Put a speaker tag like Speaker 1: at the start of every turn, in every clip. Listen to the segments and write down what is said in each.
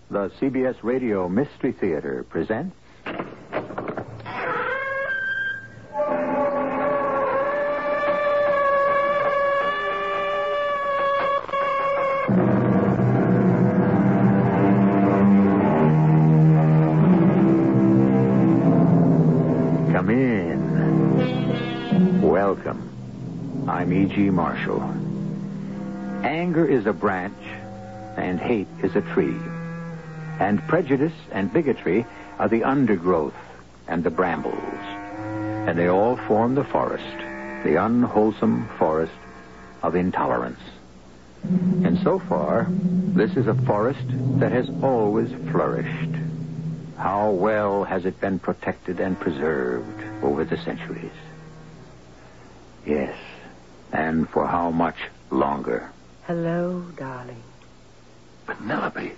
Speaker 1: The CBS Radio Mystery Theater presents... Come in. Welcome. I'm E.G. Marshall. Anger is a branch, and hate is a tree. And prejudice and bigotry are the undergrowth and the brambles. And they all form the forest, the unwholesome forest of intolerance. And so far, this is a forest that has always flourished. How well has it been protected and preserved over the centuries? Yes, and for how much longer?
Speaker 2: Hello, darling.
Speaker 3: Penelope.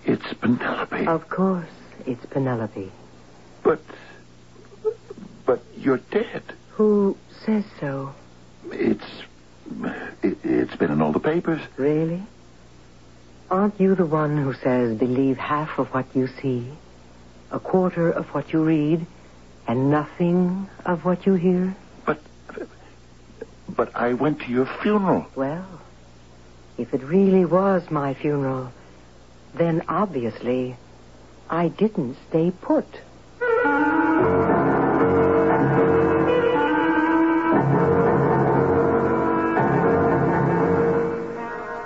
Speaker 3: It's Penelope.
Speaker 2: Of course, it's Penelope.
Speaker 3: But you're dead.
Speaker 2: Who says so?
Speaker 3: It's been in all the papers.
Speaker 2: Really? Aren't you the one who says believe half of what you see, a quarter of what you read, and nothing of what you hear?
Speaker 3: But I went to your funeral.
Speaker 2: Well, if it really was my funeral, then obviously I didn't stay put.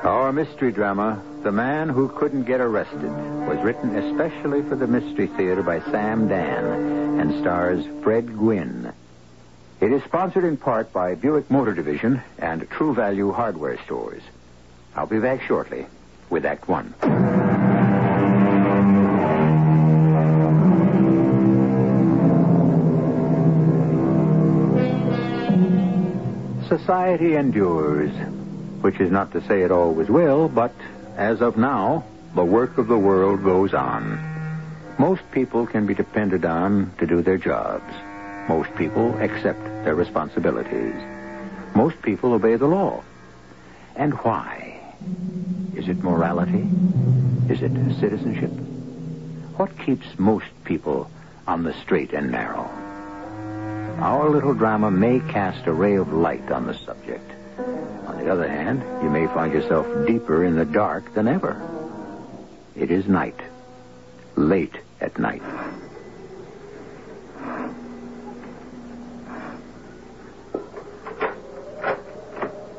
Speaker 1: Our mystery drama, The Man Who Couldn't Get Arrested, was written especially for the Mystery Theater by Sam Dann and stars Fred Gwynne. It is sponsored in part by Buick Motor Division and True Value Hardware Stores. I'll be back shortly with Act One. Society endures, which is not to say it always will, but as of now, the work of the world goes on. Most people can be depended on to do their jobs. Most people accept their responsibilities. Most people obey the law. And why? Is it morality? Is it citizenship? What keeps most people on the straight and narrow? Our little drama may cast a ray of light on the subject. On the other hand, you may find yourself deeper in the dark than ever. It is night. Late at night.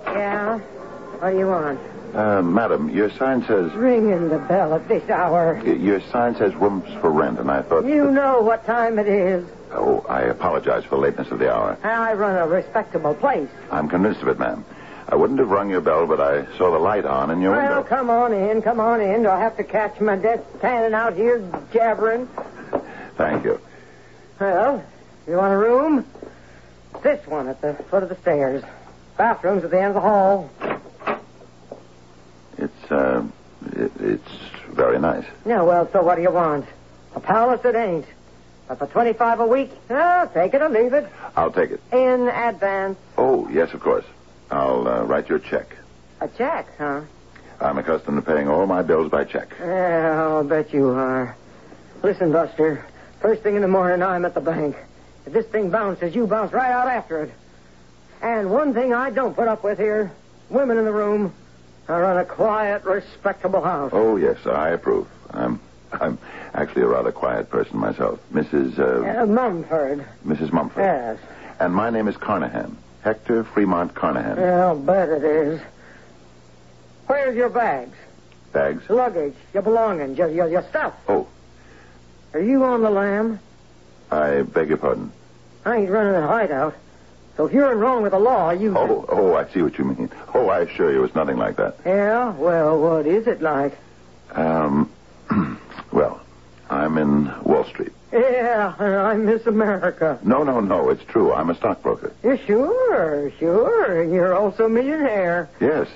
Speaker 2: Yeah? What do you want?
Speaker 3: Madam, your sign says...
Speaker 2: Ringing the bell at this hour.
Speaker 3: Your sign says rooms for rent, and I thought...
Speaker 2: You know what time it is.
Speaker 3: Oh, I apologize for the lateness of the hour.
Speaker 2: I run a respectable place.
Speaker 3: I'm convinced of it, ma'am. I wouldn't have rung your bell, but I saw the light on in your window.
Speaker 2: Well, come on in. Do I have to catch my desk standing out here jabbering?
Speaker 3: Thank you.
Speaker 2: Well, you want a room? This one at the foot of the stairs. Bathroom's at the end of the hall.
Speaker 3: It's very nice.
Speaker 2: Yeah, well, so what do you want? A palace it ain't. But for $25 a week, take it or leave it.
Speaker 3: I'll take it.
Speaker 2: In advance.
Speaker 3: Oh, yes, of course. I'll write you a check.
Speaker 2: A check, huh?
Speaker 3: I'm accustomed to paying all my bills by check.
Speaker 2: Yeah, I'll bet you are. Listen, Buster, first thing in the morning, I'm at the bank. If this thing bounces, you bounce right out after it. And one thing I don't put up with here, women in the room. I run a quiet, respectable house.
Speaker 3: Oh, yes, I approve. I'm actually a rather quiet person myself. Mrs.
Speaker 2: Mumford.
Speaker 3: Mrs. Mumford.
Speaker 2: Yes.
Speaker 3: And my name is Carnahan. Hector Fremont Carnahan.
Speaker 2: Yeah, I'll bet it is. Where's your bags?
Speaker 3: Bags?
Speaker 2: Luggage, your belongings, your stuff.
Speaker 3: Oh.
Speaker 2: Are you on the lam?
Speaker 3: I beg your pardon.
Speaker 2: I ain't running a hideout. So if you're in wrong with the law, you...
Speaker 3: Oh, I see what you mean. Oh, I assure you it's nothing like that.
Speaker 2: Yeah? Well, what is it like?
Speaker 3: Well, I'm in Wall Street.
Speaker 2: Yeah, I miss America.
Speaker 3: No, it's true. I'm a stockbroker.
Speaker 2: Yeah, sure. You're also a millionaire.
Speaker 3: Yes.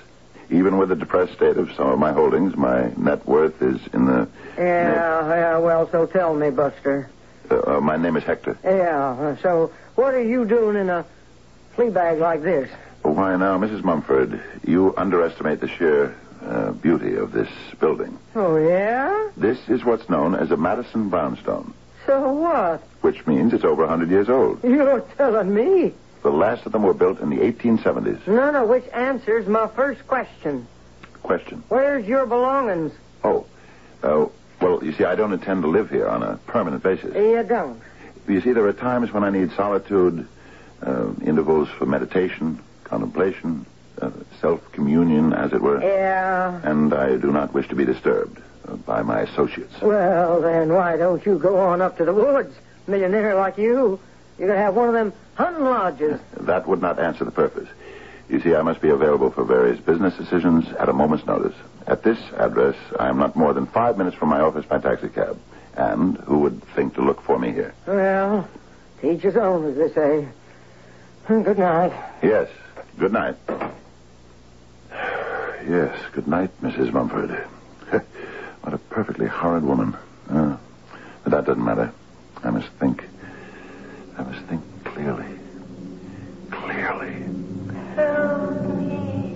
Speaker 3: Even with the depressed state of some of my holdings, my net worth is in the...
Speaker 2: Yeah, well, so tell me, Buster.
Speaker 3: My name is Hector.
Speaker 2: Yeah, so what are you doing in a flea bag like this?
Speaker 3: Why now, Mrs. Mumford, you underestimate the sheer beauty of this building.
Speaker 2: Oh, yeah?
Speaker 3: This is what's known as a Madison brownstone,
Speaker 2: So what?
Speaker 3: which means it's over 100 years old.
Speaker 2: You're telling me.
Speaker 3: The last of them were built in the 1870s.
Speaker 2: None of which answers my first question.
Speaker 3: Question.
Speaker 2: Where's your belongings?
Speaker 3: Oh, well, you see, I don't intend to live here on a permanent basis.
Speaker 2: You don't.
Speaker 3: You see, there are times when I need solitude, intervals for meditation, contemplation, self-communion, as it were.
Speaker 2: Yeah.
Speaker 3: And I do not wish to be disturbed by my associates.
Speaker 2: Well, then why don't you go on up to the woods? Millionaire like you. You could have one of them hunting lodges.
Speaker 3: That would not answer the purpose. You see, I must be available for various business decisions at a moment's notice. At this address, I am not more than 5 minutes from my office by taxicab. And who would think to look for me here?
Speaker 2: Well, to each his own, as they say. Good night.
Speaker 3: Yes, good night. Yes, good night, Mrs. Mumford. What a perfectly horrid woman. But that doesn't matter. I must think clearly. Clearly.
Speaker 4: Help me.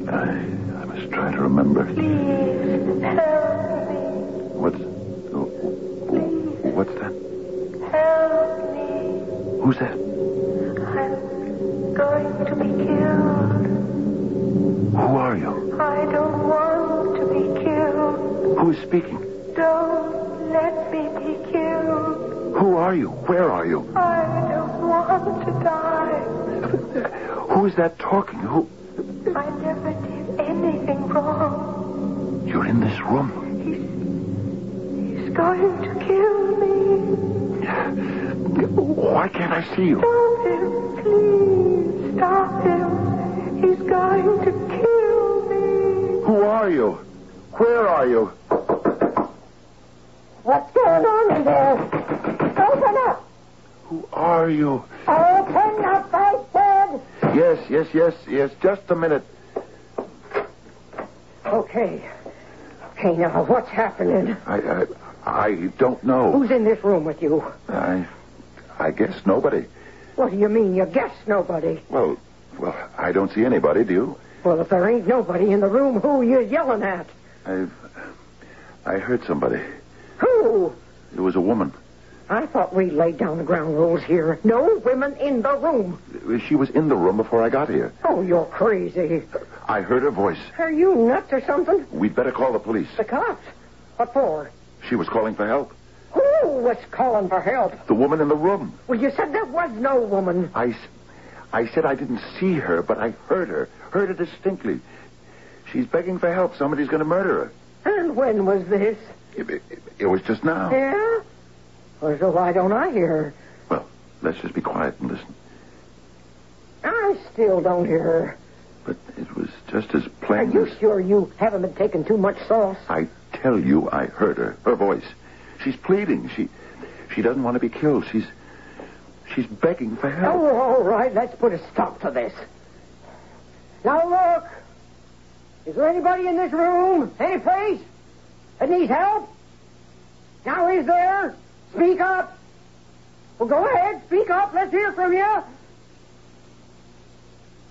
Speaker 3: I must try to remember.
Speaker 4: Please help me.
Speaker 3: What's that?
Speaker 4: Help me.
Speaker 3: Who's that?
Speaker 4: I'm going to be killed.
Speaker 3: Who are you?
Speaker 4: I don't want to be killed.
Speaker 3: Who is speaking?
Speaker 4: Don't let me be killed.
Speaker 3: Who are you? Where are you?
Speaker 4: I don't want to die.
Speaker 3: Who is that talking? Who?
Speaker 4: I never did anything wrong.
Speaker 3: You're in this room.
Speaker 4: He's going to kill me.
Speaker 3: Why can't I see you?
Speaker 4: Stop him, please. Stop him. He's going to kill me.
Speaker 3: Who are you? Where are you?
Speaker 2: What's going on in there? Open up.
Speaker 3: Who are you?
Speaker 2: Open up, I said.
Speaker 3: Yes. Just a minute.
Speaker 2: Okay. Okay, now, what's happening?
Speaker 3: I don't know.
Speaker 2: Who's in this room with you?
Speaker 3: I guess nobody.
Speaker 2: What do you mean, you guess nobody?
Speaker 3: Well, I don't see anybody, do you?
Speaker 2: Well, if there ain't nobody in the room, who are you yelling at?
Speaker 3: I heard somebody.
Speaker 2: Who?
Speaker 3: It was a woman.
Speaker 2: I thought we laid down the ground rules here. No women in the room.
Speaker 3: She was in the room before I got here.
Speaker 2: Oh, you're crazy.
Speaker 3: I heard her voice.
Speaker 2: Are you nuts or something?
Speaker 3: We'd better call the police.
Speaker 2: The cops? What for?
Speaker 3: She was calling for help.
Speaker 2: Who was calling for help?
Speaker 3: The woman in the room.
Speaker 2: Well, you said there was no woman.
Speaker 3: I said I didn't see her, but I heard her. Heard her distinctly. She's begging for help. Somebody's going to murder her.
Speaker 2: And when was this?
Speaker 3: It was just now.
Speaker 2: Yeah? Well, so why don't I hear her?
Speaker 3: Well, let's just be quiet and listen.
Speaker 2: I still don't hear her.
Speaker 3: But it was just as
Speaker 2: Are
Speaker 3: plain
Speaker 2: you
Speaker 3: as...
Speaker 2: sure you haven't been taking too much sauce?
Speaker 3: I tell you, I heard her. Her voice. She's pleading. She doesn't want to be killed. She's begging for help.
Speaker 2: Oh, all right. Let's put a stop to this. Now, look. Is there anybody in this room? Any place that needs help? Now, is there? Speak up. Well, go ahead. Speak up. Let's hear from you.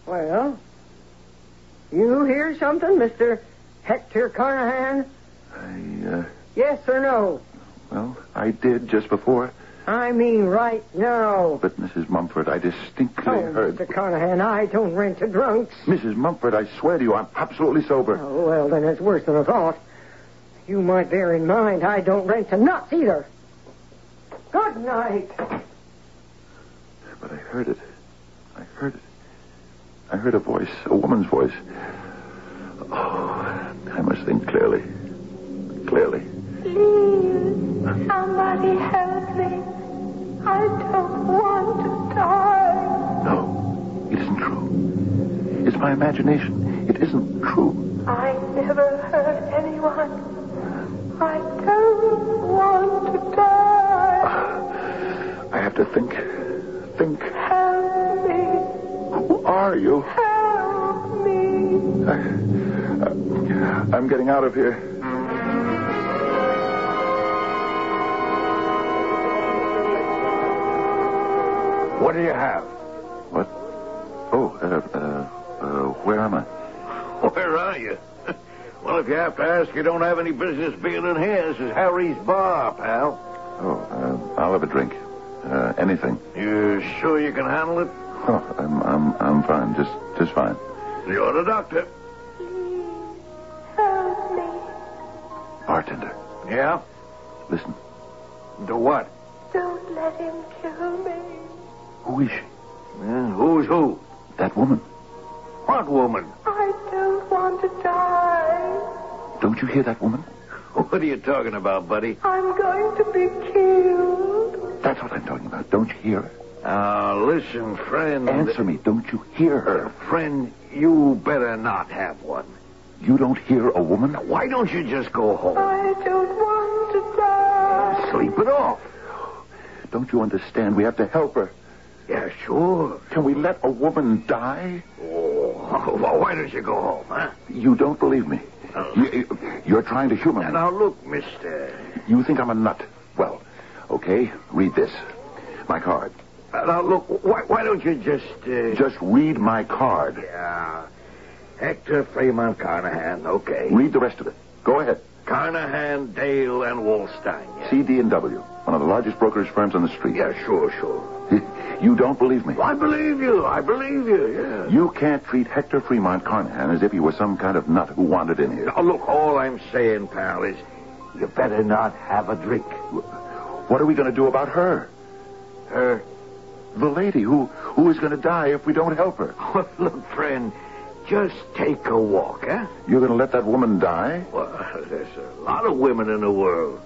Speaker 2: Well, you hear something, Mr. Hector Carnahan? Yes or no?
Speaker 3: Well, I did just before.
Speaker 2: I mean right now.
Speaker 3: But, Mrs. Mumford, I distinctly heard...
Speaker 2: Mr. Carnahan, I don't rent to drunks.
Speaker 3: Mrs. Mumford, I swear to you, I'm absolutely sober.
Speaker 2: Oh, well, then it's worse than I thought. You might bear in mind, I don't rent to nuts either. Good night.
Speaker 3: But I heard it. I heard a voice, a woman's voice. Oh, I must think clearly. Clearly.
Speaker 4: Please, somebody help me. I don't want to die.
Speaker 3: No, it isn't true. It's my imagination. It isn't true.
Speaker 4: I never hurt anyone. I don't want to die.
Speaker 3: I have to think. Think.
Speaker 4: Help me.
Speaker 3: Who are you?
Speaker 4: Help me.
Speaker 3: I'm getting out of here.
Speaker 1: What do you have?
Speaker 3: What? Oh, where am I?
Speaker 1: Where are you?
Speaker 5: Well, if you have to ask, you don't have any business being in here. This is Harry's bar, pal.
Speaker 3: Oh, I'll have a drink. Anything.
Speaker 5: You sure you can handle it?
Speaker 3: Oh, I'm fine. Just fine.
Speaker 5: You're the doctor.
Speaker 4: Please help me.
Speaker 3: Bartender,
Speaker 5: Yeah?
Speaker 3: listen.
Speaker 5: Do what?
Speaker 4: Don't let him kill me.
Speaker 3: Who is she?
Speaker 5: Who's who?
Speaker 3: That woman.
Speaker 5: What woman?
Speaker 4: I don't want to die.
Speaker 3: Don't you hear that woman?
Speaker 5: What are you talking about, buddy?
Speaker 4: I'm going to be killed.
Speaker 3: That's what I'm talking about. Don't you hear her?
Speaker 5: Listen, friend.
Speaker 3: Answer me. Don't you hear her?
Speaker 5: Friend, you better not have one.
Speaker 3: You don't hear a woman?
Speaker 5: Why don't you just go home?
Speaker 4: I don't want to die.
Speaker 5: Sleep it off.
Speaker 3: Don't you understand? We have to help her.
Speaker 5: Yeah, sure.
Speaker 3: Can we let a woman die?
Speaker 5: Oh, well, why don't you go home, huh?
Speaker 3: You don't believe me. You're trying to humor me.
Speaker 5: Now, look, mister.
Speaker 3: You think I'm a nut. Well, okay, read this. My card.
Speaker 5: Now, look, why don't you just...
Speaker 3: Just read my card.
Speaker 5: Yeah. Hector Fremont Carnahan, okay.
Speaker 3: Read the rest of it. Go ahead.
Speaker 5: Carnahan, Dale, and Wolstein, yeah.
Speaker 3: CD&W, one of the largest brokerage firms on the street.
Speaker 5: Yeah, sure.
Speaker 3: You don't believe me.
Speaker 5: I believe you, yeah.
Speaker 3: You can't treat Hector Fremont Carnahan as if he was some kind of nut who wandered in here.
Speaker 5: Now, look, all I'm saying, pal, is you better not have a drink.
Speaker 3: What are we going to do about her?
Speaker 5: Her?
Speaker 3: The lady who is going to die if we don't help her.
Speaker 5: Look, friend, just take a walk, huh?
Speaker 3: You're going to let that woman die?
Speaker 5: Well, there's a lot of women in the world.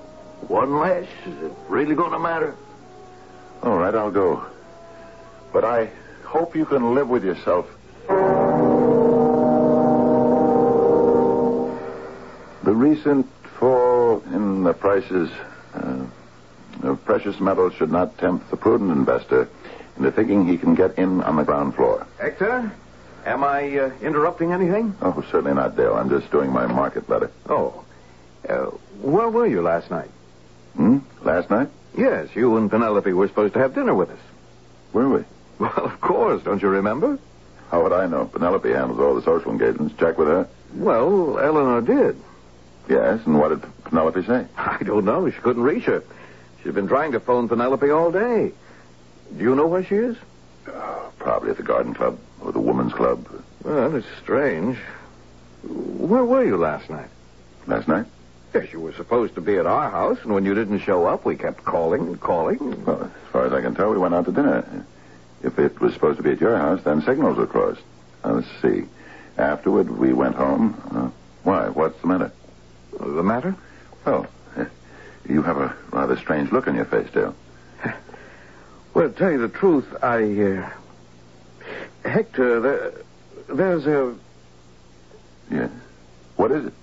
Speaker 5: One less, is it really going to matter?
Speaker 3: All right, I'll go. But I hope you can live with yourself. The recent fall in the prices of precious metals should not tempt the prudent investor into thinking he can get in on the ground floor.
Speaker 5: Hector, am I interrupting anything?
Speaker 3: Oh, certainly not, Dale. I'm just doing my market letter.
Speaker 5: Oh. Where were you last night?
Speaker 3: Last night?
Speaker 5: Yes, you and Penelope were supposed to have dinner with us.
Speaker 3: Were we?
Speaker 5: Well, of course. Don't you remember?
Speaker 3: How would I know? Penelope handles all the social engagements. Check with her.
Speaker 5: Well, Eleanor did.
Speaker 3: Yes, and what did Penelope say?
Speaker 5: I don't know. She couldn't reach her. She's been trying to phone Penelope all day. Do you know where she is?
Speaker 3: Probably at the garden club or the women's club.
Speaker 5: Well, it's strange. Where were you last night?
Speaker 3: Last night?
Speaker 5: Yes, you were supposed to be at our house, and when you didn't show up, we kept calling and calling.
Speaker 3: Well, as far as I can tell, we went out to dinner. If it was supposed to be at your house, then signals were crossed. Now, let's see. Afterward, we went home. Why? What's the matter?
Speaker 5: The matter?
Speaker 3: Well, you have a rather strange look on your face, Dale.
Speaker 5: Well, to tell you the truth, Hector, there's a...
Speaker 3: Yes? What is it?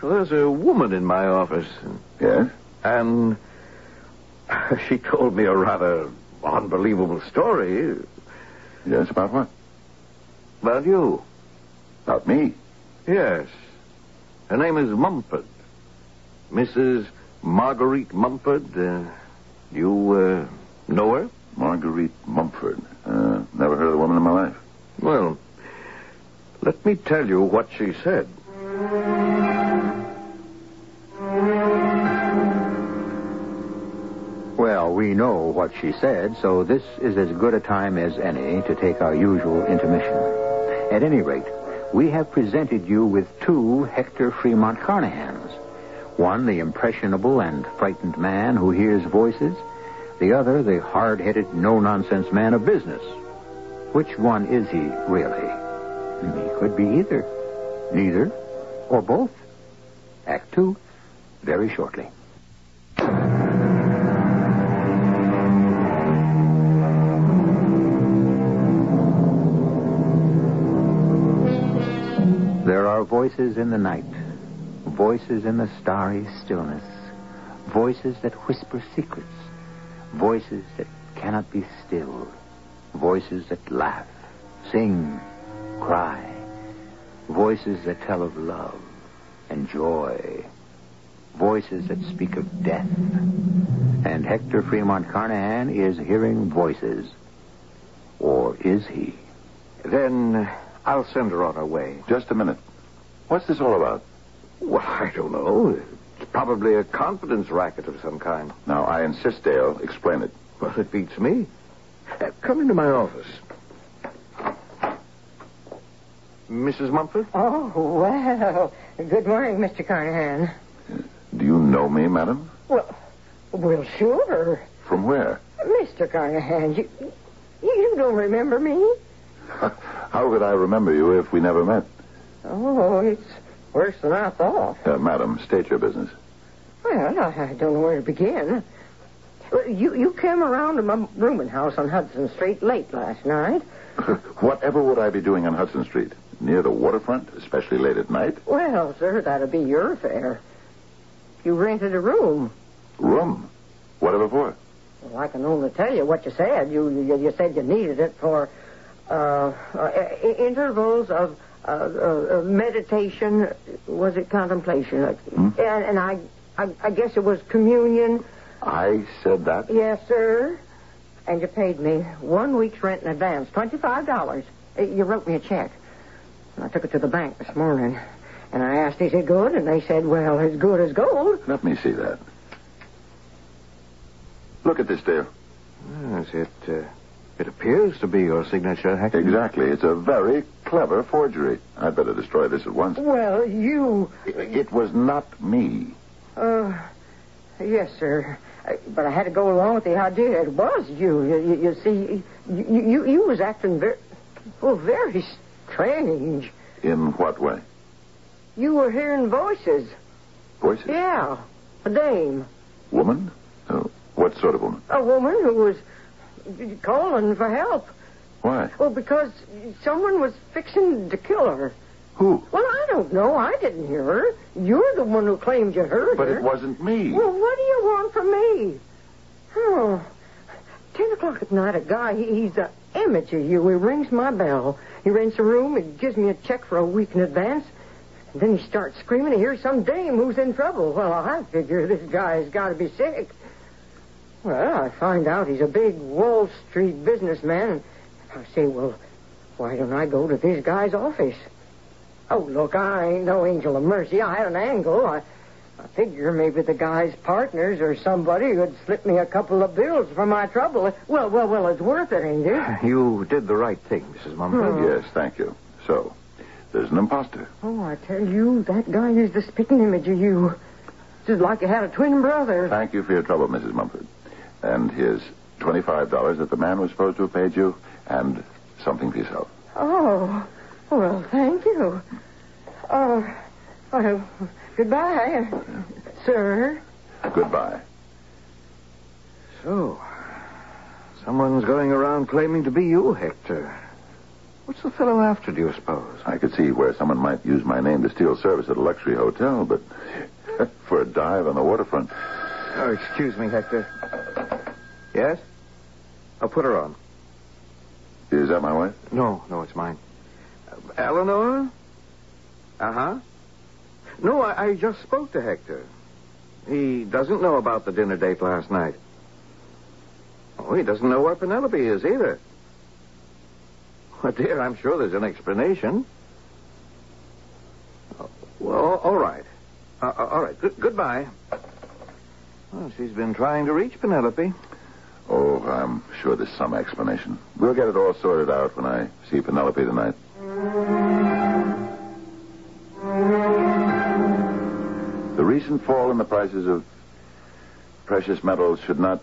Speaker 5: There's a woman in my office.
Speaker 3: Yes?
Speaker 5: And she told me a rather unbelievable story.
Speaker 3: Yes, about what?
Speaker 5: About you.
Speaker 3: About me?
Speaker 5: Yes. Her name is Mumford. Mrs. Marguerite Mumford. You know her?
Speaker 3: Marguerite Mumford. Never heard of the woman in my life.
Speaker 5: Well, let me tell you what she said.
Speaker 1: Well, we know what she said, so this is as good a time as any to take our usual intermission. At any rate, we have presented you with two Hector Fremont Carnahans. One, the impressionable and frightened man who hears voices. The other, the hard-headed, no-nonsense man of business. Which one is he, really? He could be either. Neither. Or both. Act 2, very shortly. There are voices in the night, voices in the starry stillness, voices that whisper secrets, voices that cannot be stilled, voices that laugh, sing, cry, voices that tell of love and joy, voices that speak of death. And Hector Fremont Carnahan is hearing voices. Or is he?
Speaker 5: Then I'll send her on her way.
Speaker 3: Just a minute. What's this all about?
Speaker 5: Well, I don't know. It's probably a confidence racket of some kind.
Speaker 3: Now, I insist, Dale. Explain it.
Speaker 5: Well, it beats me. Come into my office. Mrs. Mumford?
Speaker 2: Oh, well. Good morning, Mr. Carnahan.
Speaker 3: Do you know me, madam?
Speaker 2: Well, sure.
Speaker 3: From where?
Speaker 2: Mr. Carnahan, you don't remember me?
Speaker 3: How could I remember you if we never met?
Speaker 2: Oh, it's worse than I thought.
Speaker 3: Madam, state your business.
Speaker 2: Well, I don't know where to begin. You came around to my rooming house on Hudson Street late last night.
Speaker 3: Whatever would I be doing on Hudson Street? Near the waterfront, especially late at night?
Speaker 2: Well, sir, that'd be your affair. You rented a room.
Speaker 3: Room? Whatever for?
Speaker 2: Well, I can only tell you what you said. You said you needed it for intervals of meditation. Was it contemplation? And I guess it was communion.
Speaker 3: I said that?
Speaker 2: Yes, sir. And you paid me 1 week's rent in advance, $25. You wrote me a check. I took it to the bank this morning. And I asked, is it good? And they said, well, as good as gold.
Speaker 3: Let me see that. Look at this, Dale.
Speaker 5: Yes, it appears to be your signature, Hector.
Speaker 3: Exactly. It's a very clever forgery. I'd better destroy this at once.
Speaker 2: Well,
Speaker 3: It was not me.
Speaker 2: Yes, sir. But I had to go along with the idea. It was you. You see, you was acting very strange.
Speaker 3: In what way?
Speaker 2: You were hearing voices.
Speaker 3: Voices?
Speaker 2: Yeah, a dame.
Speaker 3: Woman? What sort of woman?
Speaker 2: A woman who was calling for help.
Speaker 3: Why?
Speaker 2: Well, because someone was fixing to kill her.
Speaker 3: Who?
Speaker 2: Well, I don't know. I didn't hear her. You're the one who claimed you heard
Speaker 3: But
Speaker 2: her.
Speaker 3: it wasn't me.
Speaker 2: Well, what do you want from me? Oh, 10 o'clock at night, a guy, he's an image of you. He rings my bell. He rents a room. He gives me a check for a week in advance. And then he starts screaming. He hears some dame who's in trouble. Well, I figure this guy's got to be sick. Well, I find out he's a big Wall Street businessman. And I say, well, why don't I go to this guy's office? Oh, look, I ain't no angel of mercy. I had an angle. I figure maybe the guy's partners or somebody would slip me a couple of bills for my trouble. Well, it's worth it, ain't it?
Speaker 5: You did the right thing, Mrs. Mumford.
Speaker 3: Yes, thank you. So, there's an imposter.
Speaker 2: Oh, I tell you, that guy is the spitting image of you. Just like you had a twin brother.
Speaker 3: Thank you for your trouble, Mrs. Mumford. And here's $25 that the man was supposed to have paid you, and something for yourself.
Speaker 2: Oh, well, thank you. Well, goodbye, sir.
Speaker 3: Goodbye.
Speaker 5: So, someone's going around claiming to be you, Hector. What's the fellow after, do you suppose?
Speaker 3: I could see where someone might use my name to steal service at a luxury hotel, but for a dive on the waterfront.
Speaker 5: Oh, excuse me, Hector. Yes? I'll put her on.
Speaker 3: Is that my wife?
Speaker 5: No, it's mine. Eleanor? Uh-huh. No, I just spoke to Hector. He doesn't know about the dinner date last night. Oh, he doesn't know where Penelope is either. Well, dear, I'm sure there's an explanation. Well, all right. All right. Goodbye. Well, she's been trying to reach Penelope.
Speaker 3: Oh, I'm sure there's some explanation. We'll get it all sorted out when I see Penelope tonight. The recent fall in the prices of precious metals should not...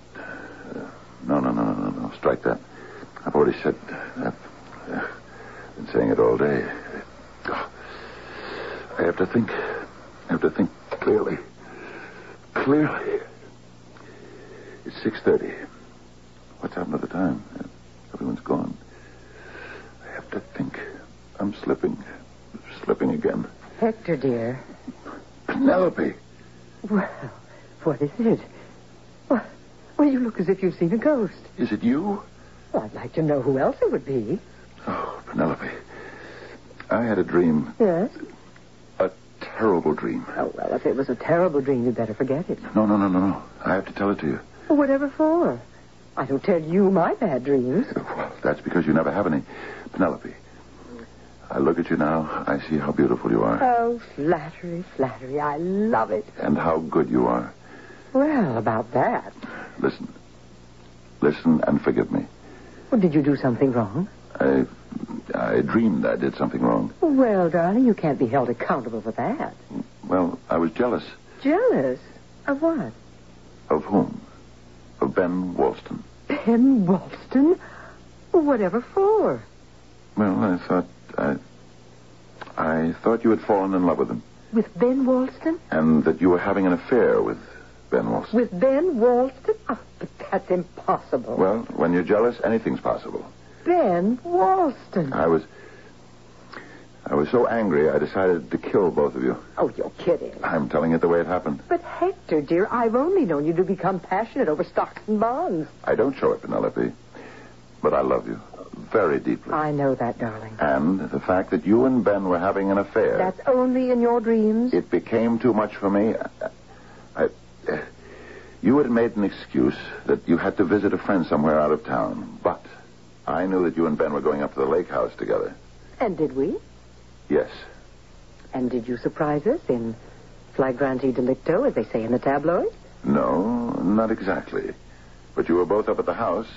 Speaker 3: No. Strike that. I've already said that. Been saying it all day. I have to think. Clearly. It's 6:30. What's happened to the time? Everyone's gone. I have to think. I'm slipping again.
Speaker 2: Hector, dear.
Speaker 3: Penelope.
Speaker 2: Well, what is it? Well, you look as if you've seen a ghost.
Speaker 3: Is it you?
Speaker 2: Well, I'd like to know who else it would be.
Speaker 3: Oh, Penelope. I had a dream.
Speaker 2: Yes?
Speaker 3: A terrible dream.
Speaker 2: Oh, well, if it was a terrible dream, you'd better forget it.
Speaker 3: No. I have to tell it to you.
Speaker 2: Well, whatever for? I don't tell you my bad dreams.
Speaker 3: Well, that's because you never have any. Penelope, I look at you now, I see how beautiful you are.
Speaker 2: Oh, flattery, flattery. I love it.
Speaker 3: And how good you are.
Speaker 2: Well, about that.
Speaker 3: Listen. Listen and forgive me.
Speaker 2: Well, did you do something wrong?
Speaker 3: I dreamed I did something wrong.
Speaker 2: Well, darling, you can't be held accountable for that.
Speaker 3: Well, I was jealous.
Speaker 2: Jealous? Of what?
Speaker 3: Of whom? Of Ben Walston.
Speaker 2: Ben Walston? Whatever for?
Speaker 3: Well, I thought you had fallen in love with him.
Speaker 2: With Ben Walston?
Speaker 3: And that you were having an affair with Ben Walston.
Speaker 2: With Ben Walston? Oh, but that's impossible.
Speaker 3: Well, when you're jealous, anything's possible.
Speaker 2: Ben Walston.
Speaker 3: I was so angry, I decided to kill both of you.
Speaker 2: Oh, you're kidding.
Speaker 3: I'm telling it the way it happened.
Speaker 2: But, Hector, dear, I've only known you to become passionate over stocks and bonds.
Speaker 3: I don't show it, Penelope. But I love you very deeply.
Speaker 2: I know that, darling.
Speaker 3: And the fact that you and Ben were having an affair...
Speaker 2: That's only in your dreams?
Speaker 3: It became too much for me. You had made an excuse that you had to visit a friend somewhere out of town. But I knew that you and Ben were going up to the lake house together.
Speaker 2: And did we?
Speaker 3: Yes.
Speaker 2: And did you surprise us in flagrante delicto, as they say in the tabloids?
Speaker 3: No, not exactly. But you were both up at the house,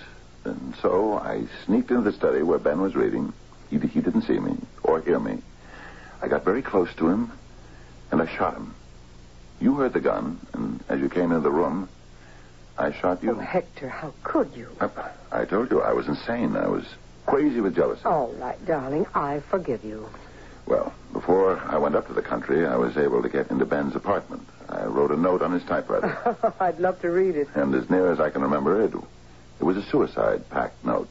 Speaker 3: and so I sneaked into the study where Ben was reading. He didn't see me or hear me. I got very close to him, and I shot him. You heard the gun, and as you came into the room, I shot you.
Speaker 2: Oh, Hector, how could you?
Speaker 3: I told you I was insane. I was crazy with jealousy.
Speaker 2: All right, darling, I forgive you.
Speaker 3: Well, before I went up to the country, I was able to get into Ben's apartment. I wrote a note on his typewriter.
Speaker 2: I'd love to read it.
Speaker 3: And as near as I can remember it was a suicide pact note.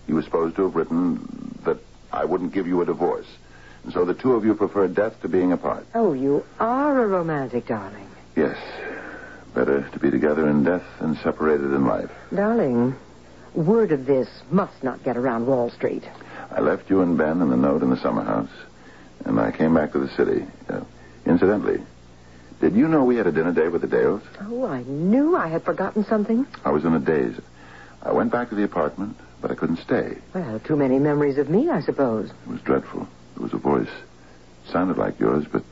Speaker 3: He was supposed to have written that I wouldn't give you a divorce. And so the two of you preferred death to being apart.
Speaker 2: Oh, you are a romantic, darling.
Speaker 3: Yes. Better to be together in death than separated in life.
Speaker 2: Darling, word of this must not get around Wall Street.
Speaker 3: I left you and Ben and the note in the summer house, and I came back to the city. Incidentally, did you know we had a dinner date with the Dales?
Speaker 2: Oh, I knew I had forgotten something.
Speaker 3: I was in a daze. I went back to the apartment, but I couldn't stay.
Speaker 2: Well, too many memories of me, I suppose.
Speaker 3: It was dreadful. There was a voice. It sounded like yours, but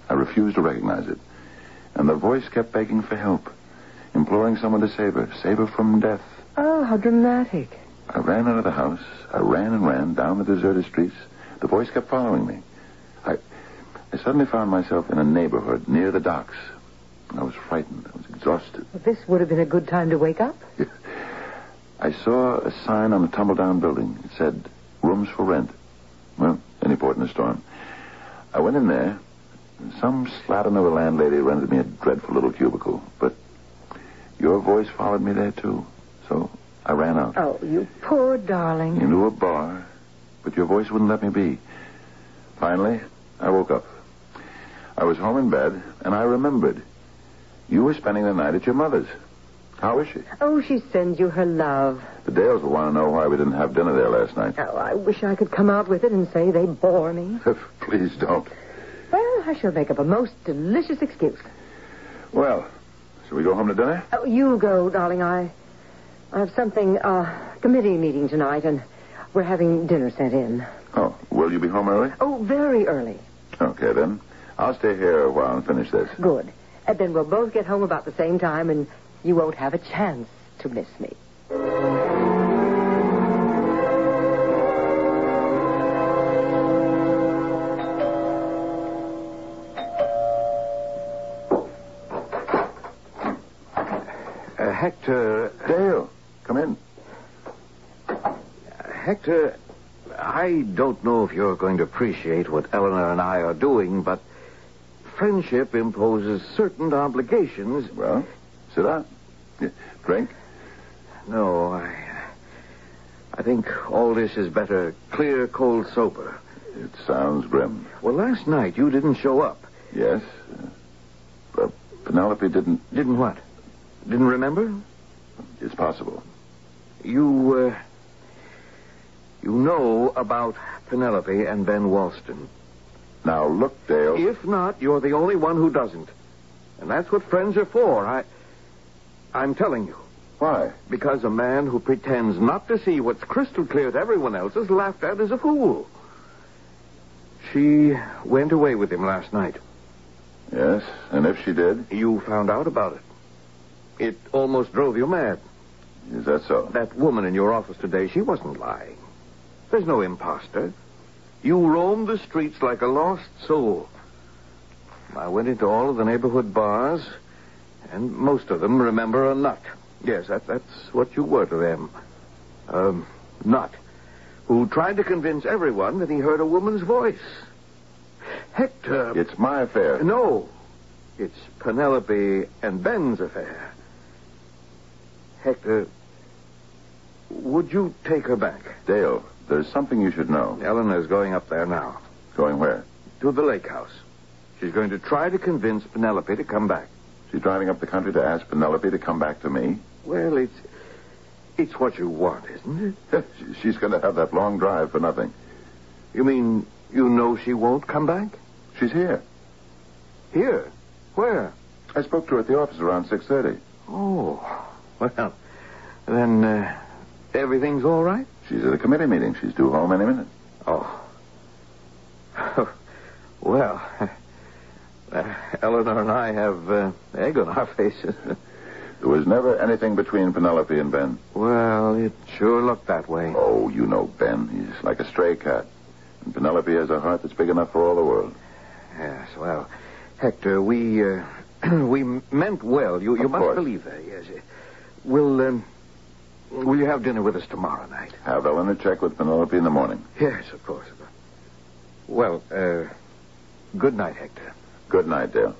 Speaker 3: I refused to recognize it. And the voice kept begging for help, imploring someone to save her from death.
Speaker 2: Oh, how dramatic.
Speaker 3: I ran out of the house. I ran and ran down the deserted streets. The voice kept following me. I suddenly found myself in a neighborhood near the docks. I was frightened. I was exhausted.
Speaker 2: Well, this would have been a good time to wake up.
Speaker 3: I saw a sign on a tumble-down building. It said, rooms for rent. Well, any port in a storm. I went in there. Some slattern of a landlady rented me a dreadful little cubicle. But your voice followed me there, too. So I ran out.
Speaker 2: Oh, you poor darling.
Speaker 3: Into a bar. But your voice wouldn't let me be. Finally, I woke up. I was home in bed, and I remembered. You were spending the night at your mother's. How is she?
Speaker 2: Oh, she sends you her love.
Speaker 3: The Dales will want to know why we didn't have dinner there last night.
Speaker 2: Oh, I wish I could come out with it and say they bore me.
Speaker 3: Please don't.
Speaker 2: Well, I shall make up a most delicious excuse.
Speaker 3: Well, shall we go home to dinner?
Speaker 2: Oh, you go, darling. I have something, committee meeting tonight, and we're having dinner sent in.
Speaker 3: Oh, will you be home early?
Speaker 2: Oh, very early.
Speaker 3: Okay, then. I'll stay here a while and finish this.
Speaker 2: Good. And then we'll both get home about the same time, and you won't have a chance to miss me.
Speaker 5: Hector...
Speaker 3: Dale, come in.
Speaker 5: Hector, I don't know if you're going to appreciate what Eleanor and I are doing, but friendship imposes certain obligations.
Speaker 3: Well, sit down. Drink?
Speaker 5: No, I think all this is better clear, cold, sober.
Speaker 3: It sounds grim.
Speaker 5: Well, last night you didn't show up.
Speaker 3: Yes. Penelope didn't...
Speaker 5: Didn't what? Didn't remember?
Speaker 3: It's possible.
Speaker 5: You know about Penelope and Ben Walston.
Speaker 3: Now, look, Dale...
Speaker 5: If not, you're the only one who doesn't. And that's what friends are for. I'm telling you.
Speaker 3: Why?
Speaker 5: Because a man who pretends not to see what's crystal clear to everyone else is laughed at as a fool. She went away with him last night.
Speaker 3: Yes, and if she did?
Speaker 5: You found out about it. It almost drove you mad.
Speaker 3: Is that so?
Speaker 5: That woman in your office today, she wasn't lying. There's no imposter. You roamed the streets like a lost soul. I went into all of the neighborhood bars, and most of them remember a nut. Yes, that's what you were to them. Nut. Who tried to convince everyone that he heard a woman's voice. Hector...
Speaker 3: It's my affair.
Speaker 5: No. It's Penelope and Ben's affair. Hector, would you take her back?
Speaker 3: Dale, there's something you should know.
Speaker 5: Eleanor's going up there now.
Speaker 3: Going where?
Speaker 5: To the lake house. She's going to try to convince Penelope to come back.
Speaker 3: She's driving up the country to ask Penelope to come back to me?
Speaker 5: Well, it's what you want, isn't it?
Speaker 3: She's going to have that long drive for nothing.
Speaker 5: You mean you know she won't come back?
Speaker 3: She's here.
Speaker 5: Here? Where?
Speaker 3: I spoke to her at the office around 6:30.
Speaker 5: Oh, well, then everything's all right?
Speaker 3: She's at a committee meeting. She's due home any minute.
Speaker 5: Oh. Well, Eleanor and I have egg on our faces.
Speaker 3: There was never anything between Penelope and Ben.
Speaker 5: Well, it sure looked that way.
Speaker 3: Oh, you know Ben. He's like a stray cat. And Penelope has a heart that's big enough for all the world.
Speaker 5: Yes, well, Hector, we meant well. You must
Speaker 3: course.
Speaker 5: believe that, yes. Will you have dinner with us tomorrow night?
Speaker 3: Have Eleanor check with Penelope in the morning.
Speaker 5: Yes, of course. Well, good night, Hector.
Speaker 3: Good night, Dale.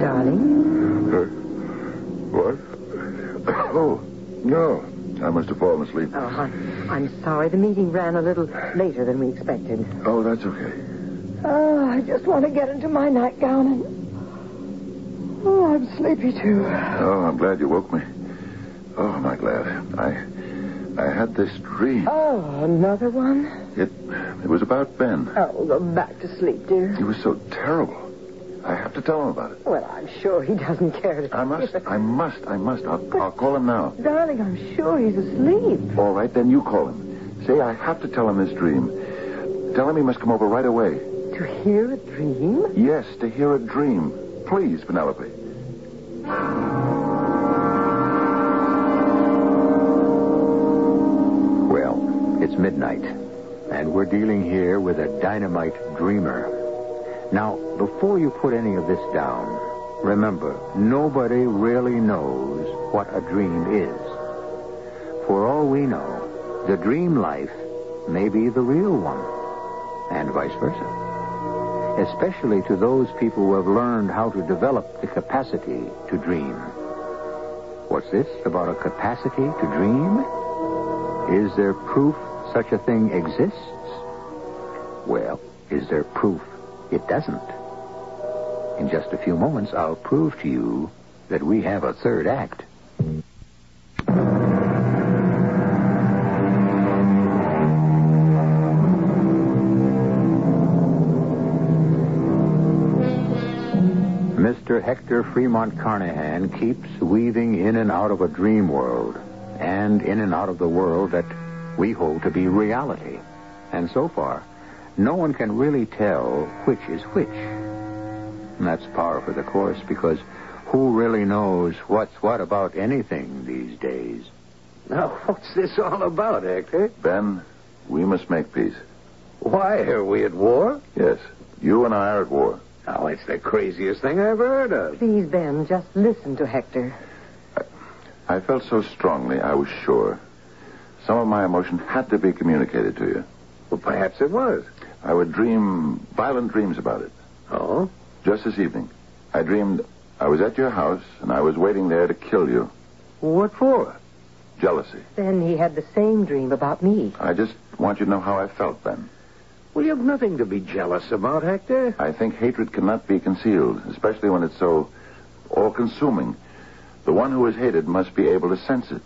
Speaker 2: Darling?
Speaker 3: What? Oh, no. I must have fallen asleep.
Speaker 2: Oh, I'm sorry. The meeting ran a little later than we expected.
Speaker 3: Oh, that's okay.
Speaker 2: Oh, I just want to get into my nightgown and... Oh, I'm sleepy, too.
Speaker 3: Oh, I'm glad you woke me. Oh, am I glad. I had this dream.
Speaker 2: Oh, another one?
Speaker 3: It was about Ben.
Speaker 2: Oh, go back to sleep, dear.
Speaker 3: He was so terrible. I have to tell him about it.
Speaker 2: Well, I'm sure he doesn't care to...
Speaker 3: I must. I'll call him now.
Speaker 2: Darling, I'm sure he's asleep.
Speaker 3: All right, then you call him. Say I have to tell him this dream. Tell him he must come over right away.
Speaker 2: To hear a dream?
Speaker 3: Yes, to hear a dream. Please, Penelope.
Speaker 1: Well, it's midnight, and we're dealing here with a dynamite dreamer. Now, before you put any of this down, remember, nobody really knows what a dream is. For all we know, the dream life may be the real one, and vice versa. Especially to those people who have learned how to develop the capacity to dream. What's this about a capacity to dream? Is there proof such a thing exists? Well, is there proof it doesn't? In just a few moments, I'll prove to you that we have a third act. Mr. Hector Fremont Carnahan keeps weaving in and out of a dream world, and in and out of the world that we hold to be reality. And so far, no one can really tell which is which. And that's par for the course, because who really knows what's what about anything these days?
Speaker 5: Now, what's this all about, Hector?
Speaker 3: Ben, we must make peace.
Speaker 5: Why, are we at war?
Speaker 3: Yes, you and I are at war.
Speaker 5: Oh, it's the craziest thing I ever heard of.
Speaker 2: Please, Ben, just listen to Hector.
Speaker 3: I felt so strongly, I was sure. Some of my emotion had to be communicated to you.
Speaker 5: Well, perhaps it was.
Speaker 3: I would dream violent dreams about it.
Speaker 5: Oh?
Speaker 3: Just this evening, I dreamed I was at your house and I was waiting there to kill you.
Speaker 5: What for?
Speaker 3: Jealousy.
Speaker 2: Then he had the same dream about me.
Speaker 3: I just want you to know how I felt, Ben.
Speaker 5: Well, you have nothing to be jealous about, Hector.
Speaker 3: I think hatred cannot be concealed, especially when it's so all-consuming. The one who is hated must be able to sense it.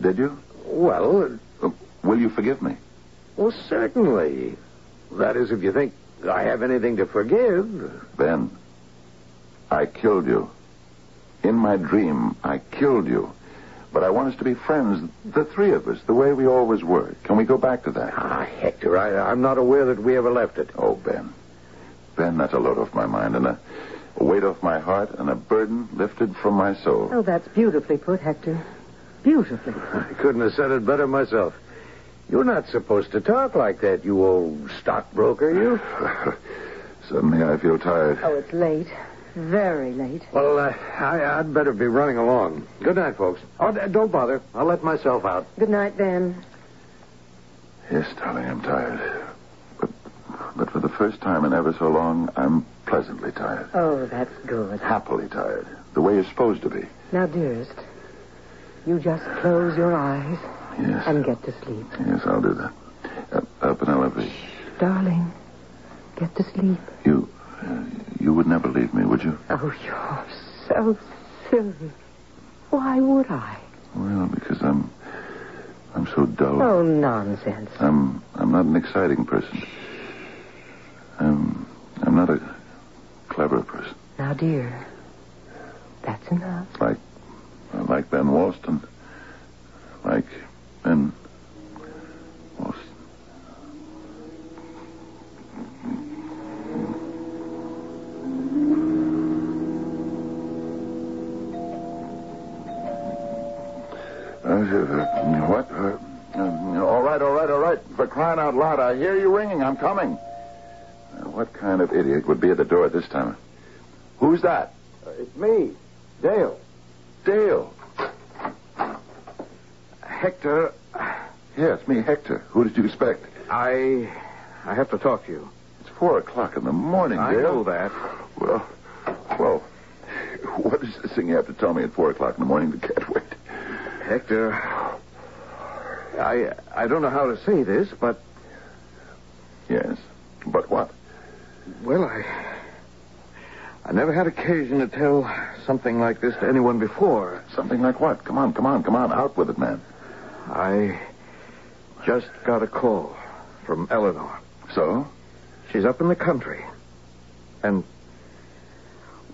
Speaker 3: Did you?
Speaker 5: Well...
Speaker 3: will you forgive me?
Speaker 5: Well, certainly. That is, if you think I have anything to forgive.
Speaker 3: Ben, I killed you. In my dream, I killed you. But I want us to be friends, the three of us, the way we always were. Can we go back to that?
Speaker 5: Ah, Hector, I'm not aware that we ever left it.
Speaker 3: Oh, Ben. Ben, that's a load off my mind and a weight off my heart and a burden lifted from my soul.
Speaker 2: Oh, that's beautifully put, Hector. Beautifully put.
Speaker 5: I couldn't have said it better myself. You're not supposed to talk like that, you old stockbroker, you.
Speaker 3: Suddenly I feel tired.
Speaker 2: Oh, it's late. Very late.
Speaker 5: Well, I'd better be running along. Good night, folks. Oh, don't bother. I'll let myself out.
Speaker 2: Good night, Dan.
Speaker 3: Yes, darling, I'm tired. But for the first time in ever so long, I'm pleasantly tired.
Speaker 2: Oh, that's good.
Speaker 3: Happily tired. The way you're supposed to be.
Speaker 2: Now, dearest, you just close your eyes
Speaker 3: Yes.
Speaker 2: and get to sleep.
Speaker 3: Yes, I'll do that. Penelope.
Speaker 2: Darling, get to sleep.
Speaker 3: You would never leave me, would you?
Speaker 2: Oh, you're so silly. Why would I?
Speaker 3: Well, because I'm so dull.
Speaker 2: Oh, nonsense.
Speaker 3: I'm not an exciting person. I'm not a clever person.
Speaker 2: Now, dear, that's enough.
Speaker 3: Like Ben Walston. Like Ben Walston. What? All right. For crying out loud, I hear you ringing. I'm coming. What kind of idiot would be at the door at this time? Who's that?
Speaker 5: It's me, Dale.
Speaker 3: Dale.
Speaker 5: Hector,
Speaker 3: Yes, me, Hector. Who did you expect?
Speaker 5: I have to talk to you.
Speaker 3: It's 4:00 in the morning,
Speaker 5: I
Speaker 3: Dale.
Speaker 5: know that.
Speaker 3: Well, what is this thing you have to tell me at 4:00 in the morning that can't wait?
Speaker 5: Hector, I don't know how to say this, but...
Speaker 3: Yes, but what?
Speaker 5: Well, I never had occasion to tell something like this to anyone before.
Speaker 3: Something like what? Come on. Out with it, man.
Speaker 5: I just got a call from Eleanor.
Speaker 3: So?
Speaker 5: She's up in the country. And,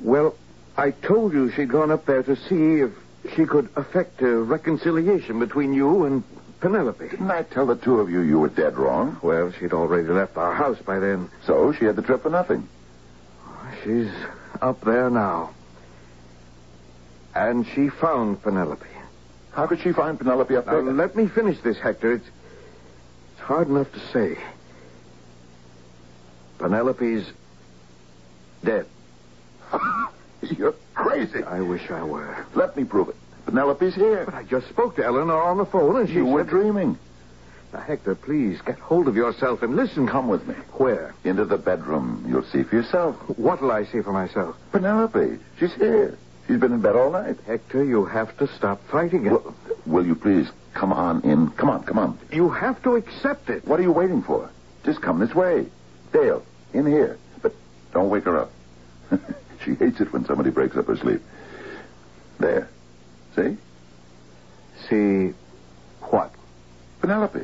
Speaker 5: well, I told you she'd gone up there to see if she could effect a reconciliation between you and Penelope.
Speaker 3: Didn't I tell the two of you were dead wrong?
Speaker 5: Well, she'd already left our house by then.
Speaker 3: So she had the trip for nothing.
Speaker 5: She's up there now. And she found Penelope.
Speaker 3: How could she find Penelope up
Speaker 5: Now,
Speaker 3: there?
Speaker 5: let me finish this, Hector. It's hard enough to say. Penelope's dead.
Speaker 3: You're crazy.
Speaker 5: I wish I were.
Speaker 3: Let me prove it. Penelope's here.
Speaker 5: But I just spoke to Eleanor on the phone, and she
Speaker 3: You were
Speaker 5: said...
Speaker 3: dreaming.
Speaker 5: Now, Hector, please, get hold of yourself and listen.
Speaker 3: Come with me.
Speaker 5: Where?
Speaker 3: Into the bedroom. You'll see for yourself.
Speaker 5: What'll I see for myself?
Speaker 3: Penelope. She's here. She's been in bed all night.
Speaker 5: Hector, you have to stop fighting it.
Speaker 3: Will you please come on in? Come on.
Speaker 5: You have to accept it.
Speaker 3: What are you waiting for? Just come this way. Dale, in here. But don't wake her up. She hates it when somebody breaks up her sleep. There. See?
Speaker 5: See what?
Speaker 3: Penelope.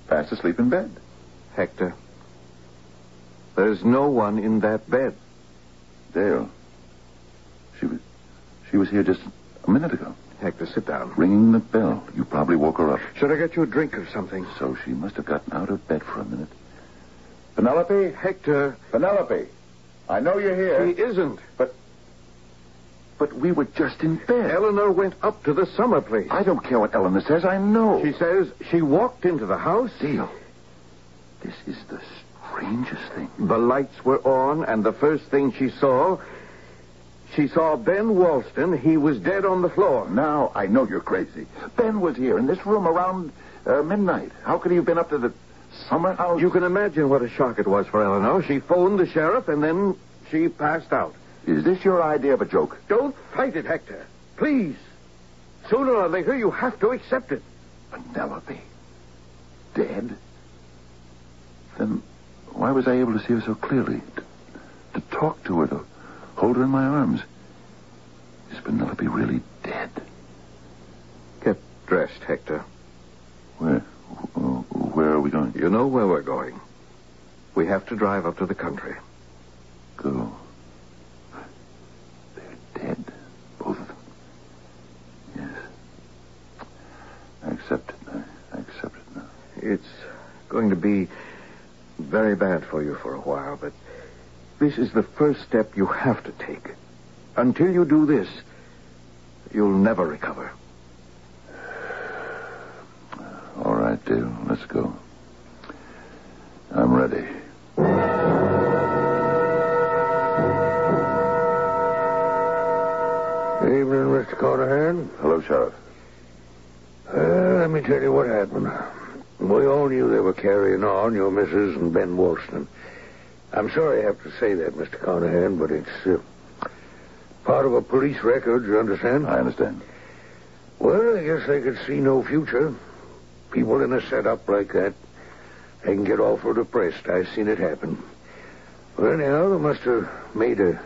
Speaker 3: Fast asleep in bed.
Speaker 5: Hector, there's no one in that bed.
Speaker 3: Dale. She was here just a minute ago.
Speaker 5: Hector, sit down.
Speaker 3: Ringing the bell. You probably woke her up.
Speaker 5: Should I get you a drink or something?
Speaker 3: So she must have gotten out of bed for a minute. Penelope?
Speaker 5: Hector.
Speaker 3: Penelope. I know you're here.
Speaker 5: He isn't.
Speaker 3: But we were just in bed.
Speaker 5: Eleanor went up to the summer place.
Speaker 3: I don't care what Eleanor says. I know.
Speaker 5: She says she walked into the house.
Speaker 3: Dale, this is the strangest thing.
Speaker 5: The lights were on, and the first thing she saw Ben Walston. He was dead on the floor.
Speaker 3: Now I know you're crazy. Ben was here in this room around midnight. How could he have been up to the summer house?
Speaker 5: You can imagine what a shock it was for Eleanor. She phoned the sheriff, and then she passed out.
Speaker 3: Is this your idea of a joke?
Speaker 5: Don't fight it, Hector. Please. Sooner or later, you have to accept it.
Speaker 3: Penelope? Dead? Then why was I able to see her so clearly? To talk to her, to hold her in my arms? Is Penelope really dead?
Speaker 5: Get dressed, Hector.
Speaker 3: Where are we going?
Speaker 5: You know where we're going. We have to drive up to the country.
Speaker 3: Go. They're dead. Both of them. Yes.
Speaker 5: going to be very bad for you for a while, but this is the first step you have to take. Until you do this, you'll never recover.
Speaker 3: All right, Dale. Let's go. I'm ready.
Speaker 6: Evening, Mr. Carnahan.
Speaker 3: Hello, Sheriff.
Speaker 6: Let me tell you what happened. We all knew they were carrying on, your missus and Ben Woolston. I'm sorry I have to say that, Mr. Carnahan, but it's part of a police record, you understand?
Speaker 3: I understand.
Speaker 6: Well, I guess they could see no future. People in a setup like that, they can get awful depressed. I've seen it happen. Well, anyhow, they must have made a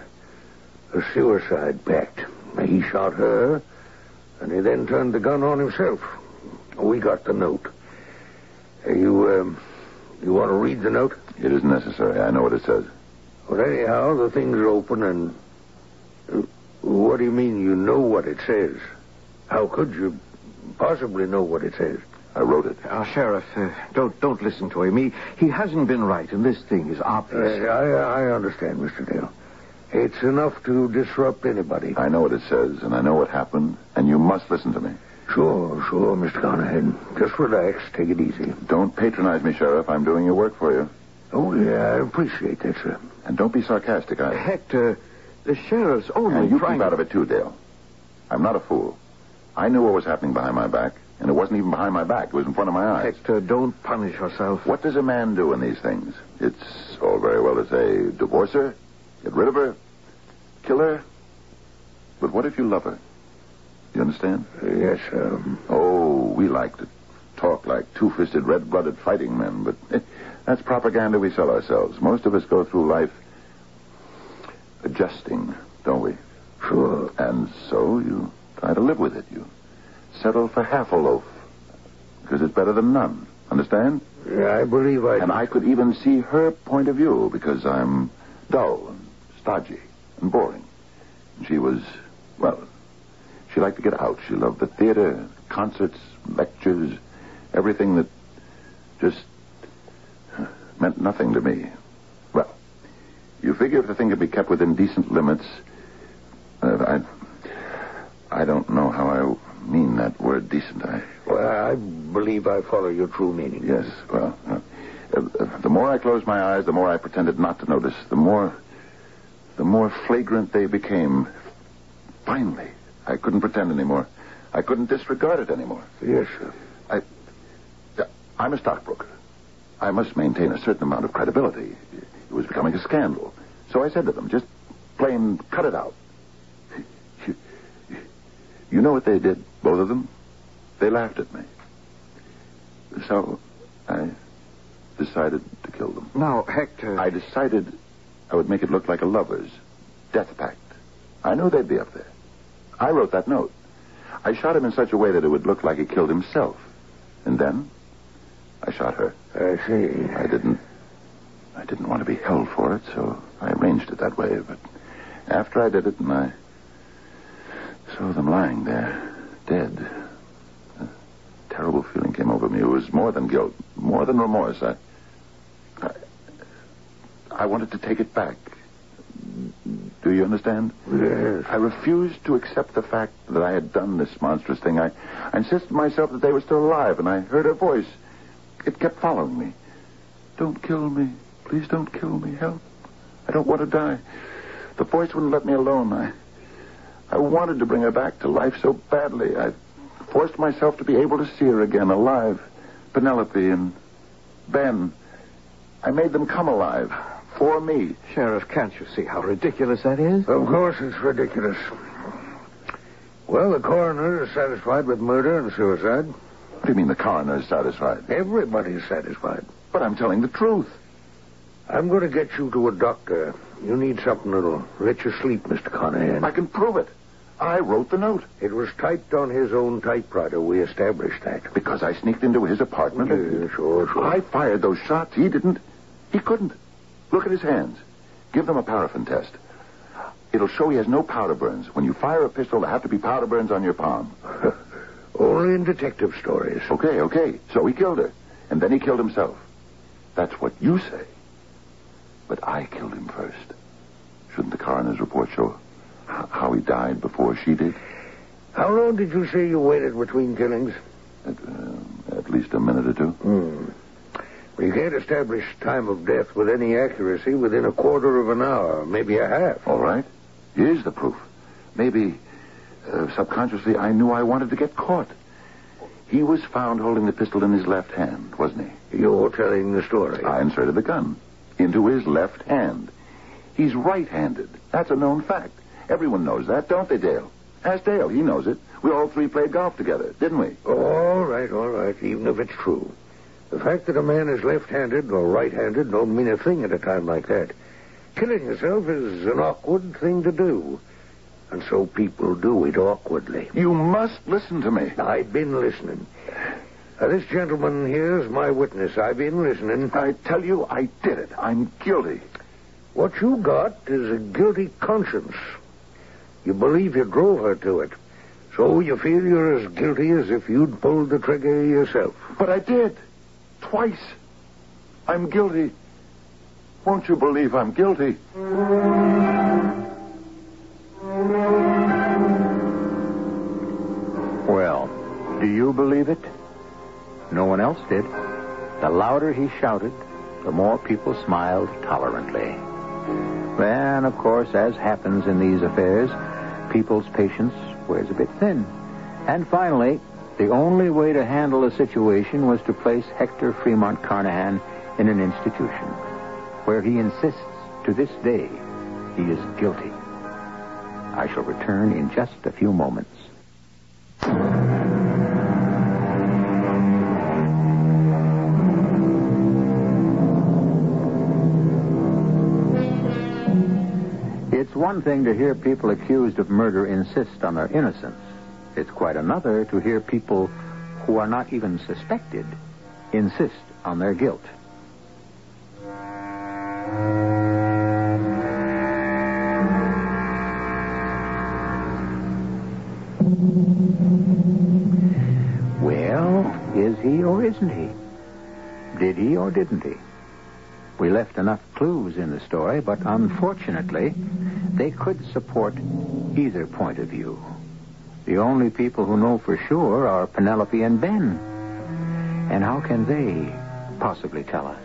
Speaker 6: suicide pact. He shot her, and he then turned the gun on himself. We got the note. You want to read the note?
Speaker 3: It isn't necessary. I know what it says.
Speaker 6: Well, anyhow, the thing's open, and... what do you mean you know what it says? How could you possibly know what it says?
Speaker 3: I wrote it.
Speaker 5: Sheriff, don't listen to him. He hasn't been right, and this thing is obvious.
Speaker 6: I understand, Mr. Dale. It's enough to disrupt anybody.
Speaker 3: I know what it says, and I know what happened, and you must listen to me.
Speaker 6: Sure, Mr. Carnahan. Just relax. Take it easy.
Speaker 3: Don't patronize me, Sheriff. I'm doing your work for you.
Speaker 6: Oh, yeah, I appreciate that, sir.
Speaker 3: And don't be sarcastic.
Speaker 5: Hector, the sheriff's only
Speaker 3: and you
Speaker 5: trying...
Speaker 3: keep out of it, too, Dale. I'm not a fool. I knew what was happening behind my back, and it wasn't even behind my back. It was in front of my eyes.
Speaker 5: Hector, don't punish yourself.
Speaker 3: What does a man do in these things? It's all very well to say, divorce her, get rid of her, kill her. But what if you love her? You understand?
Speaker 6: Yes,
Speaker 3: Oh, we like to talk like two-fisted, red-blooded fighting men, but that's propaganda we sell ourselves. Most of us go through life adjusting, don't we?
Speaker 6: Sure.
Speaker 3: And so you try to live with it. You settle for half a loaf because it's better than none. Understand?
Speaker 6: Yeah, I believe I...
Speaker 3: And I could even see her point of view because I'm dull and stodgy and boring. And she was, well, she liked to get out. She loved the theater, concerts, lectures, everything that just meant nothing to me. Well, you figure if the thing could be kept within decent limits, I don't know how I mean that word decent.
Speaker 6: Well, I believe I follow your true meaning.
Speaker 3: Yes, well, the more I closed my eyes, the more I pretended not to notice, the more flagrant they became. Finally, I couldn't pretend anymore. I couldn't disregard it anymore.
Speaker 6: Yes, sir.
Speaker 3: I'm a stockbroker. I must maintain a certain amount of credibility. It was becoming a scandal. So I said to them, just plain cut it out. You know what they did, both of them? They laughed at me. So I decided to kill them.
Speaker 5: Now, Hector...
Speaker 3: I decided I would make it look like a lover's death pact. I knew they'd be up there. I wrote that note. I shot him in such a way that it would look like he killed himself. And then I shot her.
Speaker 6: I see.
Speaker 3: I didn't want to be held for it, so I arranged it that way. But after I did it and I saw them lying there, dead, a terrible feeling came over me. It was more than guilt, more than remorse. I wanted to take it back. Do you understand?
Speaker 6: Yes.
Speaker 3: I refused to accept the fact that I had done this monstrous thing. I insisted to myself that they were still alive, and I heard a voice. It kept following me. Don't kill me. Please don't kill me. Help. I don't want to die. The voice wouldn't let me alone. I wanted to bring her back to life so badly. I forced myself to be able to see her again, alive. Penelope and Ben. I made them come alive. For me.
Speaker 5: Sheriff, can't you see how ridiculous that is?
Speaker 6: Of course it's ridiculous. Well, the coroner is satisfied with murder and suicide.
Speaker 3: What do you mean the coroner is satisfied?
Speaker 6: Everybody's satisfied.
Speaker 3: But I'm telling the truth.
Speaker 6: I'm going to get you to a doctor. You need something that'll let you sleep, Mr. Carnahan.
Speaker 3: I can prove it. I wrote the note.
Speaker 6: It was typed on his own typewriter. We established that.
Speaker 3: Because I sneaked into his apartment?
Speaker 6: Yeah, sure.
Speaker 3: I fired those shots. He didn't. He couldn't. Look at his hands. Give them a paraffin test. It'll show he has no powder burns. When you fire a pistol, there have to be powder burns on your palm.
Speaker 6: Only in detective stories.
Speaker 3: Okay. So he killed her. And then he killed himself. That's what you say. But I killed him first. Shouldn't the coroner's report show how he died before she did?
Speaker 6: How long did you say you waited between killings?
Speaker 3: At least a minute or two.
Speaker 6: Well, you can't establish time of death with any accuracy within a quarter of an hour, maybe a half.
Speaker 3: All right. Here's the proof. Maybe subconsciously I knew I wanted to get caught. He was found holding the pistol in his left hand, wasn't he?
Speaker 6: You're telling the story.
Speaker 3: I inserted the gun into his left hand. He's right-handed. That's a known fact. Everyone knows that, don't they, Dale? Ask Dale. He knows it. We all three played golf together, didn't we?
Speaker 6: All right, even if it's true. The fact that a man is left-handed or right-handed don't mean a thing at a time like that. Killing yourself is an awkward thing to do. And so people do it awkwardly.
Speaker 3: You must listen to me.
Speaker 6: I've been listening. This gentleman here's my witness. I've been listening.
Speaker 3: I tell you, I did it. I'm guilty.
Speaker 6: What you got is a guilty conscience. You believe you drove her to it. So you feel you're as guilty as if you'd pulled the trigger yourself.
Speaker 3: But I did. Twice. I'm guilty. Won't you believe I'm guilty?
Speaker 1: Well, do you believe it? No one else did. The louder he shouted, the more people smiled tolerantly. Then, of course, as happens in these affairs, people's patience wears a bit thin. And finally, the only way to handle a situation was to place Hector Fremont Carnahan in an institution, where he insists to this day he is guilty. I shall return in just a few moments. It's one thing to hear people accused of murder insist on their innocence. It's quite another to hear people who are not even suspected insist on their guilt. Well, is he or isn't he? Did he or didn't he? We left enough clues in the story, but unfortunately, they could support either point of view. The only people who know for sure are Penelope and Ben. And how can they possibly tell us?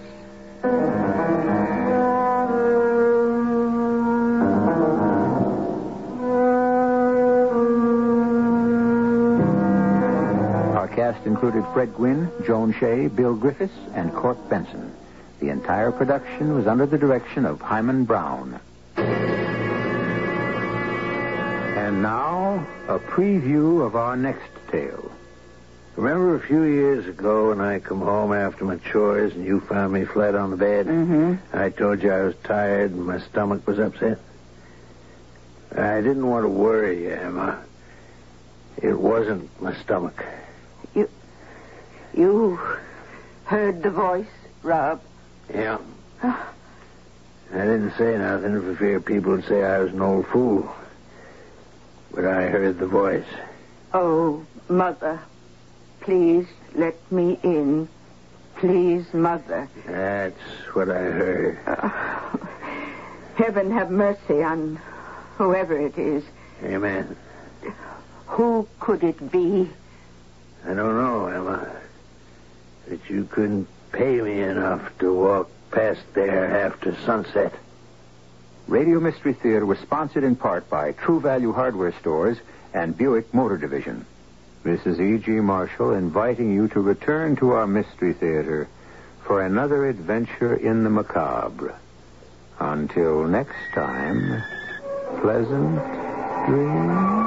Speaker 1: Our cast included Fred Gwynne, Joan Shay, Bill Griffis, and Court Benson. The entire production was under the direction of Hyman Brown. And now, a preview of our next tale.
Speaker 6: Remember a few years ago when I come home after my chores and you found me flat on the bed?
Speaker 2: Mm-hmm.
Speaker 6: I told you I was tired and my stomach was upset. I didn't want to worry you, Emma. It wasn't my stomach.
Speaker 7: You heard the voice, Rob?
Speaker 6: Yeah. I didn't say nothing for fear people would say I was an old fool. But I heard the voice.
Speaker 7: Oh, Mother, please let me in. Please, Mother.
Speaker 6: That's what I heard.
Speaker 7: Heaven have mercy on whoever it is.
Speaker 6: Amen.
Speaker 7: Who could it be?
Speaker 6: I don't know, Emma. But you couldn't pay me enough to walk past there after sunset.
Speaker 1: Radio Mystery Theater was sponsored in part by True Value Hardware Stores and Buick Motor Division. This is E.G. Marshall inviting you to return to our Mystery Theater for another adventure in the macabre. Until next time, pleasant dreams.